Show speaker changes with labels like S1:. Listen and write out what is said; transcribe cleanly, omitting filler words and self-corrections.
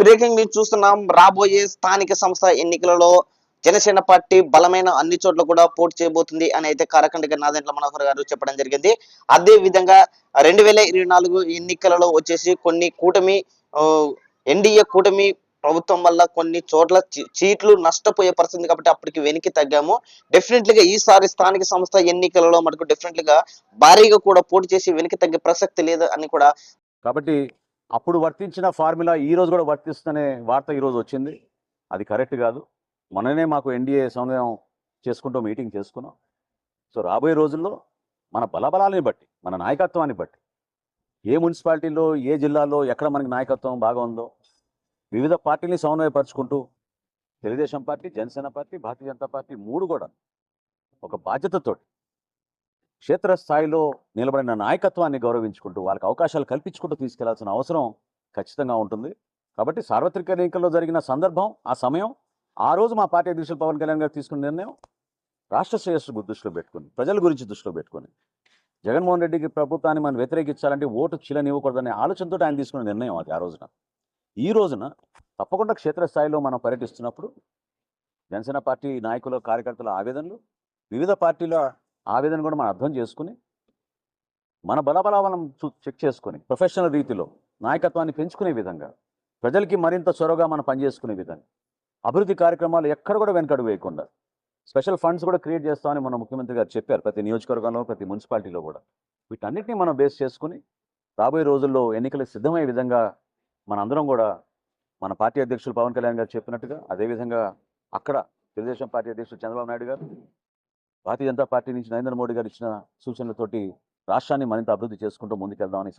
S1: Breaking news చూస్తున్నాం. రాబోయే స్థానిక సంస్థ ఎన్నికలలో జనసేన పార్టీ బలమైన అన్ని చోట్ల కూడా పోటీ చేయబోతుంది అని అయితే కారకండిగా నాదెండ్ల మనోహర్ గారు చెప్పడం జరిగింది. అదే విధంగా 2024 ఎన్నికలలో వచ్చేసి కొన్ని కూటమి ఎన్డీఏ కూటమి ప్రభుత్వం వల్ల కొన్ని చోట్ల సీట్లు నష్టపోయే పరిస్థితి కాబట్టి అప్పటికి వెనక్కి తగ్గాము. డెఫినెట్లీగా ఈసారి స్థానిక సంస్థ ఎన్నికలలో మనకు డెఫినెట్లీగా భారీగా కూడా పోటీ చేసి వెనక్కి తగ్గే ప్రసక్తి లేదు అని కూడా.
S2: కాబట్టి అప్పుడు వర్తించిన ఫార్ములా ఈ రోజు కూడా వర్తిస్తుందనే వార్త ఈరోజు వచ్చింది. అది కరెక్ట్ కాదు. మొన్ననే మాకు ఎన్డీఏ సమన్వయం చేసుకుంటూ మీటింగ్ చేసుకున్నాం. సో రాబోయే రోజుల్లో మన బలబలాలని బట్టి, మన నాయకత్వాన్ని బట్టి, ఏ మున్సిపాలిటీలో ఏ జిల్లాలో ఎక్కడ మనకి నాయకత్వం బాగా ఉందో వివిధ పార్టీని సమన్వయపరుచుకుంటూ Telugu Desam party, Janasena party, Bharatiya Janata party మూడు కూడా ఒక బాధ్యతతోటి క్షేత్రస్థాయిలో నిలబడిన నాయకత్వాన్ని గౌరవించుకుంటూ వాళ్ళకి అవకాశాలు కల్పించుకుంటూ తీసుకెళ్లాల్సిన అవసరం ఖచ్చితంగా ఉంటుంది. కాబట్టి సార్వత్రిక ఎన్నికల్లో జరిగిన సందర్భం, ఆ సమయం, ఆ రోజు మా పార్టీ అధ్యక్షులు పవన్ కళ్యాణ్ గారు తీసుకున్న నిర్ణయం రాష్ట్ర శ్రేయస్సు దృష్టిలో పెట్టుకుని, ప్రజల గురించి దృష్టిలో పెట్టుకుని, జగన్మోహన్ రెడ్డికి ప్రభుత్వాన్ని మనం వ్యతిరేకించాలంటే ఓటు చిల్లనివ్వకూడదనే ఆలోచనతో ఆయన తీసుకున్న నిర్ణయం అది. ఆ రోజున ఈ రోజున తప్పకుండా క్షేత్రస్థాయిలో మనం పర్యటిస్తున్నప్పుడు జనసేన పార్టీ నాయకుల, కార్యకర్తల ఆవేదనలు, వివిధ పార్టీల ఆవేదన కూడా మనం అర్థం చేసుకుని మన బలబలాలను చెక్ చేసుకుని ప్రొఫెషనల్ రీతిలో నాయకత్వాన్ని పెంచుకునే విధంగా, ప్రజలకి మరింత చొరవగా మనం పనిచేసుకునే విధంగా, అభివృద్ధి కార్యక్రమాలు ఎక్కడ కూడా వెనకడుగు వేయకుండా స్పెషల్ ఫండ్స్ కూడా క్రియేట్ చేస్తామని మన ముఖ్యమంత్రి గారు చెప్పారు. ప్రతి నియోజకవర్గంలో, ప్రతి మున్సిపాలిటీలో కూడా వీటన్నిటిని మనం బేస్ చేసుకుని రాబోయే రోజుల్లో ఎన్నికలకు సిద్ధమయ్యే విధంగా మనందరం కూడా మన పార్టీ అధ్యక్షులు పవన్ కళ్యాణ్ గారు చెప్పినట్టుగా, అదేవిధంగా అక్కడ తెలుగుదేశం పార్టీ అధ్యక్షులు చంద్రబాబు నాయుడు గారు, భారతీయ జనతా పార్టీ నుంచి నరేంద్ర మోడీ గారు ఇచ్చిన సూచనలతోటి రాష్ట్రాన్ని మరింత అభివృద్ధి చేసుకుంటూ ముందుకెళ్దామని